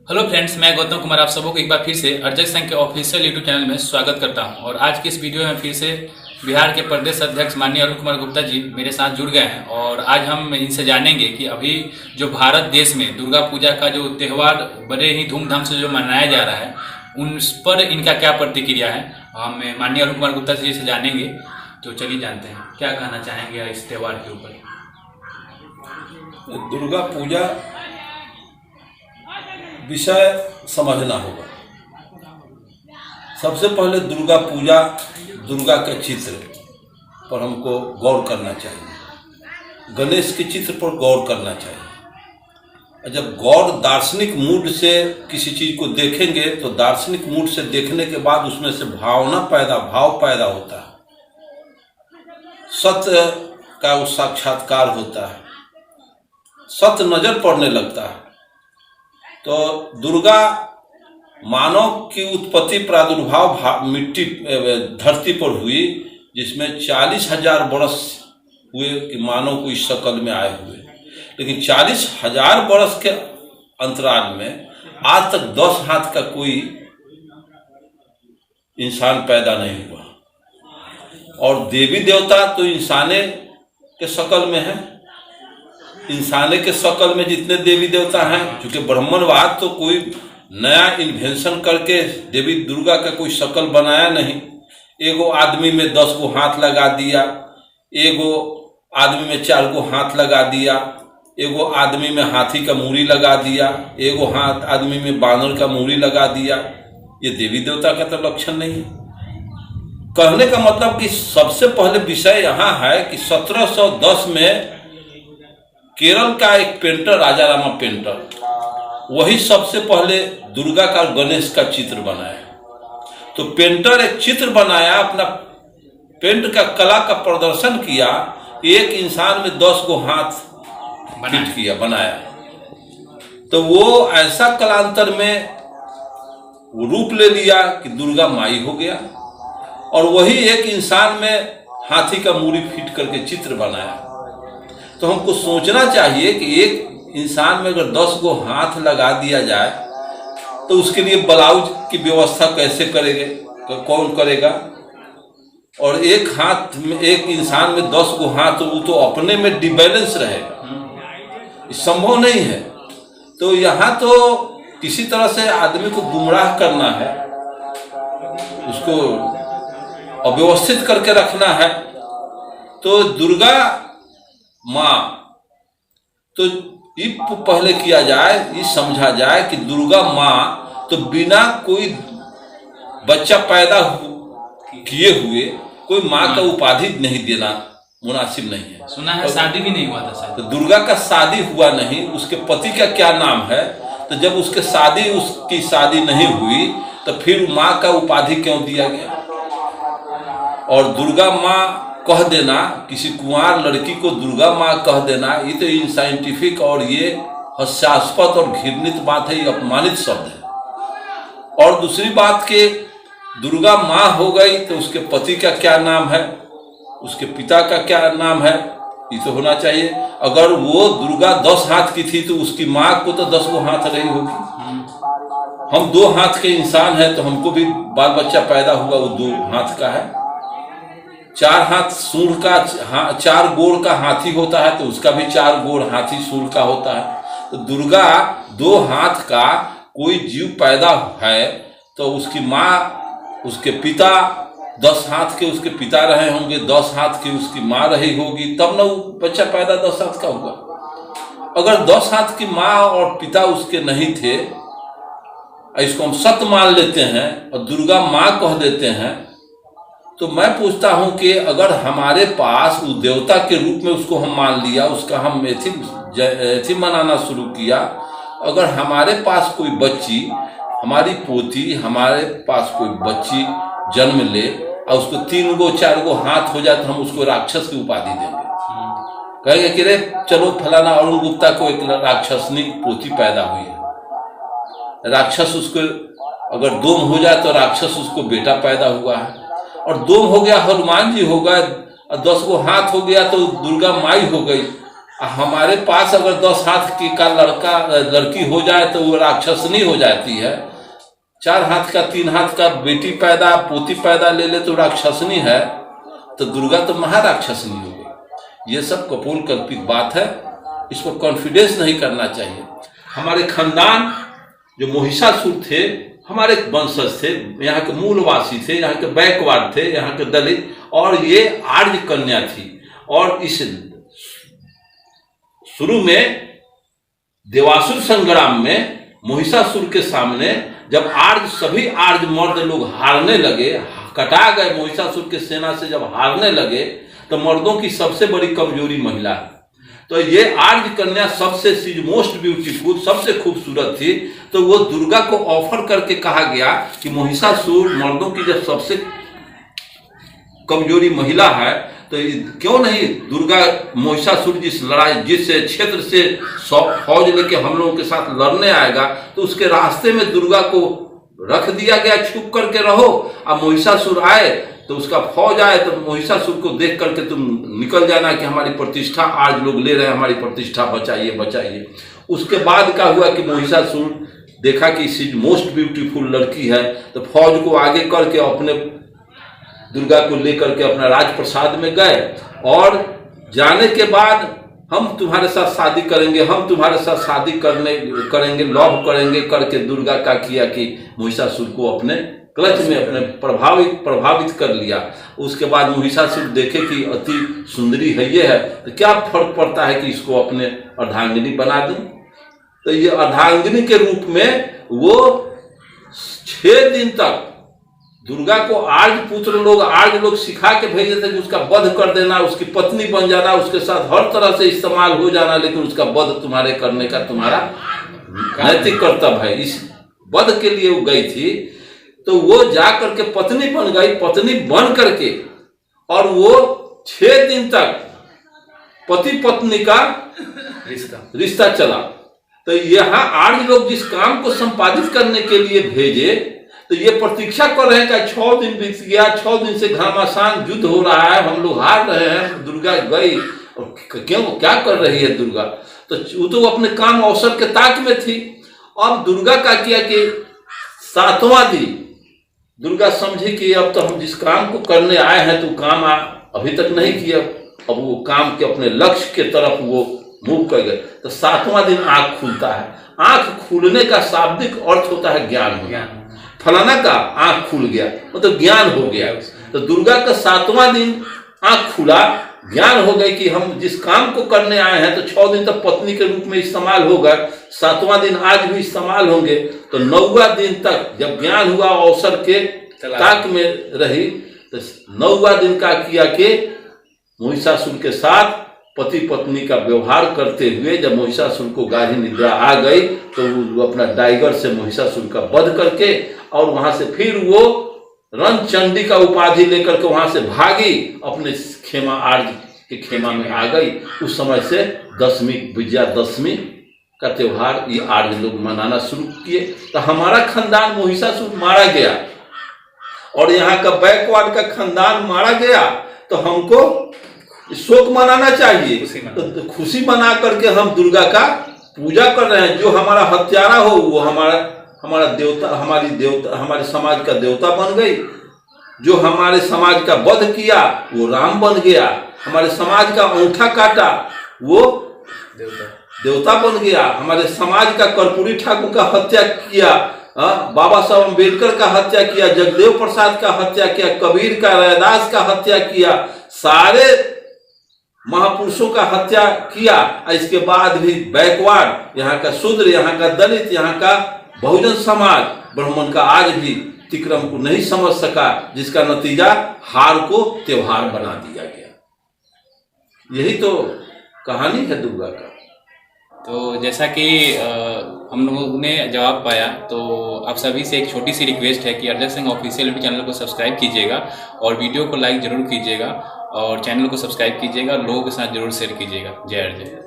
Hello friends, मैं गौतम कुमार आप सबको एक बार फिर से अर्जय संघ के ऑफिशियल यूट्यूब चैनल में स्वागत करता हूं। और आज की इस वीडियो में फिर से बिहार के प्रदेश अध्यक्ष माननीय अरुण कुमार गुप्ता जी मेरे साथ जुड़ गए हैं। और आज हम इनसे जानेंगे कि अभी जो भारत देश में दुर्गा पूजा का जो त्यौहार बड़े ही धूमधाम से जो मनाया जा रहा है, उन पर इनका क्या प्रतिक्रिया है, हम माननीय अरुण कुमार गुप्ता जी से जानेंगे। तो चलिए जानते हैं क्या कहना चाहेंगे इस त्यौहार के ऊपर। दुर्गा पूजा विषय समझना होगा। सबसे पहले दुर्गा पूजा, दुर्गा के चित्र पर हमको गौर करना चाहिए, गणेश के चित्र पर गौर करना चाहिए। जब गौर दार्शनिक मूड से किसी चीज़ को देखेंगे तो दार्शनिक मूड से देखने के बाद उसमें से भाव पैदा होता है, सत्य का वो साक्षात्कार होता है, सत्य नजर पड़ने लगता है। तो दुर्गा मानव की उत्पत्ति प्रादुर्भाव मिट्टी धरती पर हुई, जिसमें 40,000 वर्ष हुए कि मानव को इस शक्ल में आए हुए। लेकिन 40,000 वर्ष के अंतराल में आज तक 10 हाथ का कोई इंसान पैदा नहीं हुआ। और देवी देवता तो इंसाने के शक्ल में है। इंसाने के शक्ल में जितने देवी देवता हैं, क्योंकि ब्राह्मणवाद तो कोई नया इन्वेंशन करके देवी दुर्गा का कोई शक्ल बनाया नहीं। एगो आदमी में 10 गो हाथ लगा दिया, एगो आदमी में 4 गो हाथ लगा दिया, एगो आदमी में हाथी का मूड़ी लगा दिया, एगो आदमी में बानर का मूड़ी लगा दिया। ये देवी देवता का तो लक्षण नहीं है। कहने का मतलब कि सबसे पहले विषय यहाँ है कि 1710 में केरल का एक पेंटर, राजा रामा पेंटर, वही सबसे पहले दुर्गा का गणेश का चित्र बनाया। तो पेंटर एक चित्र बनाया, अपना पेंट का कला का प्रदर्शन किया, एक इंसान में 10 गो हाथ फिट किया, बनाया। तो वो ऐसा कलांतर में रूप ले लिया कि दुर्गा माई हो गया। और वही एक इंसान में हाथी का मूड़ी फिट करके चित्र बनाया। तो हमको सोचना चाहिए कि एक इंसान में अगर 10 गो हाथ लगा दिया जाए तो उसके लिए ब्लाउज की व्यवस्था कैसे करेंगे, कौन करेगा। और एक हाथ में, एक इंसान में 10 गो हाथ, वो तो अपने में डिबैलेंस रहेगा, संभव नहीं है। तो यहाँ तो किसी तरह से आदमी को गुमराह करना है, उसको अव्यवस्थित करके रखना है। तो दुर्गा माँ तो ये पहले किया जाए, ये समझा जाए कि दुर्गा माँ तो बिना कोई बच्चा पैदा किए हुए कोई माँ का उपाधि नहीं देना मुनासिब नहीं है। सुना है शादी भी नहीं हुआ था शायद। तो दुर्गा का शादी हुआ नहीं, उसके पति का क्या नाम है। तो जब उसकी शादी नहीं हुई तो फिर माँ का उपाधि क्यों दिया गया। और दुर्गा माँ कह देना, किसी कुंवार लड़की को दुर्गा माँ कह देना, ये तो इनसाइंटिफिक और ये हास्यास्पद और घृणित बात है, ये अपमानित शब्द है। और दूसरी बात कि दुर्गा माँ हो गई तो उसके पति का क्या नाम है, उसके पिता का क्या नाम है, ये तो होना चाहिए। अगर वो दुर्गा 10 हाथ की थी तो उसकी माँ को तो 10 गो हाथ रही होगी। हम 2 हाथ के इंसान हैं तो हमको भी बाल बच्चा पैदा हुआ, वो 2 हाथ का है। 4 हाथ सूंड का, 4 गोड़ का हाथी होता है तो उसका भी 4 गोड़ हाथी सूंड का होता है। तो दुर्गा 2 हाथ का कोई जीव पैदा है तो उसकी माँ, उसके पिता 10 हाथ के उसके पिता रहे होंगे, 10 हाथ की उसकी माँ रही होगी, तब ना वो बच्चा पैदा 10 हाथ का होगा। अगर 10 हाथ की माँ और पिता उसके नहीं थे, इसको हम सत्य मान लेते हैं और दुर्गा माँ कह देते हैं, तो मैं पूछता हूं कि अगर हमारे पास उस देवता के रूप में उसको हम मान लिया, उसका हम एथी मनाना शुरू किया, अगर हमारे पास कोई बच्ची, हमारी पोती, हमारे पास कोई बच्ची जन्म ले और उसको 3 गो 4 गो हाथ हो जाए तो हम उसको राक्षस की उपाधि देंगे। कहेंगे कि रे चलो फलाना अरुण गुप्ता को एक राक्षसनी पोती पैदा हुई है। राक्षस उसको अगर दोम हो जाए तो राक्षस उसको बेटा पैदा हुआ है। और 2 हो गया हनुमान जी हो गए, और 10 गो हाथ हो गया तो दुर्गा माई हो गई। हमारे पास अगर 10 हाथ की का लड़की हो जाए तो वो राक्षसनी हो जाती है। 4 हाथ का 3 हाथ का बेटी पैदा पोती पैदा ले ले तो राक्षसनी है, तो दुर्गा तो महाराक्षसनी हो गई। ये सब कपोल कल्पित बात है, इस पर कॉन्फिडेंस नहीं करना चाहिए। हमारे खानदान जो महिषासुर थे हमारे वंशज थे, यहाँ के मूलवासी थे, यहाँ के बैकवर्ड थे, यहाँ के दलित, और ये आर्य कन्या थी। और इस शुरू में देवासुर संग्राम में महिषासुर के सामने जब सभी आर्य मर्द लोग हारने लगे, कटा गए, महिषासुर के सेना से जब हारने लगे, तो मर्दों की सबसे बड़ी कमजोरी महिला है। तो ये आर्य कन्या सबसे सी मोस्ट ब्यूटीफुल, सबसे खूबसूरत थी। तो वो दुर्गा को ऑफर करके कहा गया कि महिषासुर मर्दों की जब सबसे कमजोरी महिला है, तो क्यों नहीं दुर्गा महिषासुर जिस क्षेत्र से फौज लेके हम लोगों के साथ लड़ने आएगा, तो उसके रास्ते में दुर्गा को रख दिया गया, छुप करके रहो। अब महिषासुर आए तो उसका फौज आए तो महिषासुर को देख करके तुम निकल जाना कि हमारी प्रतिष्ठा आज लोग ले रहे हैं, हमारी प्रतिष्ठा बचाइए बचाइए। उसके बाद क्या हुआ कि महिषासुर देखा कि इस मोस्ट ब्यूटीफुल लड़की है, तो फौज को आगे करके अपने दुर्गा को लेकर के अपना राजप्रसाद में गए, और जाने के बाद हम तुम्हारे साथ शादी करेंगे, हम तुम्हारे साथ शादी करेंगे, लव करेंगे करके दुर्गा का किया कि महिषासुर को अपने क्लच में अपने प्रभावित कर लिया। उसके बाद महिषासुर देखे कि अति सुंदरी है ये है, तो क्या फर्क पड़ता है कि इसको अपने अर्धांगिनी बना दूं। तो ये अर्धांगिनी के रूप में वो 6 दिन तक दुर्गा को आर्य लोग सिखा के भेजे थे कि उसका वध कर देना, उसकी पत्नी बन जाना, उसके साथ हर तरह से इस्तेमाल हो जाना, लेकिन उसका वध तुम्हारे करने का तुम्हारा नैतिक कर्तव्य है। इस वध के लिए वो गई थी, तो वो जा करके पत्नी बन गई। पत्नी बन करके और वो 6 दिन तक पति पत्नी का रिश्ता चला। तो यहाँ आर्य लोग जिस काम को संपादित करने के लिए भेजे, तो ये प्रतीक्षा कर रहे हैं कि 6 दिन बीत गया, 6 दिन से घमासान युद्ध हो रहा है, हम लोग हार रहे हैं, दुर्गा गई, और क्यों क्या कर रही है दुर्गा। तो वो तो अपने काम अवसर के ताक में थी। अब दुर्गा का किया कि 7वां दिन दुर्गा समझी कि अब तो हम जिस काम को करने आए हैं तो काम अभी तक नहीं किया, अब वो काम के अपने लक्ष्य के तरफ वो मूव कर गए। तो 7वां दिन आंख खुलता है। आंख खुलने का शाब्दिक अर्थ होता है ज्ञान। फलाना का आंख खुल गया मतलब ज्ञान हो गया। तो दुर्गा का 7वां दिन आंख खुला, ज्ञान हो गई कि हम जिस काम को करने आए हैं, तो 6 दिन तक पत्नी के रूप में इस्तेमाल होगा, 7वां दिन आज भी इस्तेमाल होंगे। तो 9वां दिन तक जब ज्ञान हुआ, अवसर के ताक में रही, तो 9वां दिन का किया कि महिषासुर के साथ पति पत्नी का व्यवहार करते हुए जब महिषासुर को गाढ़ी निद्रा आ गई, तो वो अपना टाइगर से महिषासुर का वध करके और वहां से फिर वो रणचंडी का उपाधि लेकर के वहां से भागी, अपने खेमा आर्य के खेमा में आ गई। उस समय से विजयादशमी का त्योहार ये आर्य लोग मनाना शुरू किए। तो हमारा खानदान महिषासुर मारा गया और यहाँ का बैकवर्ड का खानदान मारा गया, तो हमको शोक मनाना चाहिए। तो खुशी मना करके हम दुर्गा का पूजा कर रहे हैं। जो हमारा हत्यारा हो वो हमारा देवता, हमारे समाज का देवता बन गई। जो हमारे समाज का वध किया वो राम बन गया। हमारे समाज का अंगूठा काटा वो देवता बन गया। हमारे समाज का कर्पूरी ठाकुर का हत्या किया, बाबा साहब अम्बेडकर का हत्या किया, जगदेव प्रसाद का हत्या किया, कबीर का, रैदास का हत्या किया, सारे महापुरुषों का हत्या किया। इसके बाद भी बैकवर्ड, यहाँ का शूद्र, यहाँ का दलित, यहाँ का बहुजन समाज, ब्राह्मण का आज भी तिक्रम को नहीं समझ सका, जिसका नतीजा हार को त्योहार बना दिया गया। यही तो कहानी है दुर्गा का। तो जैसा कि हम लोगों ने जवाब पाया, तो आप सभी से एक छोटी सी रिक्वेस्ट है कि अरजक सिंह ऑफिशियल यूट्यूब चैनल को सब्सक्राइब कीजिएगा और वीडियो को लाइक जरूर कीजिएगा और चैनल को सब्सक्राइब कीजिएगा, लोगों के साथ जरूर शेयर कीजिएगा। जय अर्जय।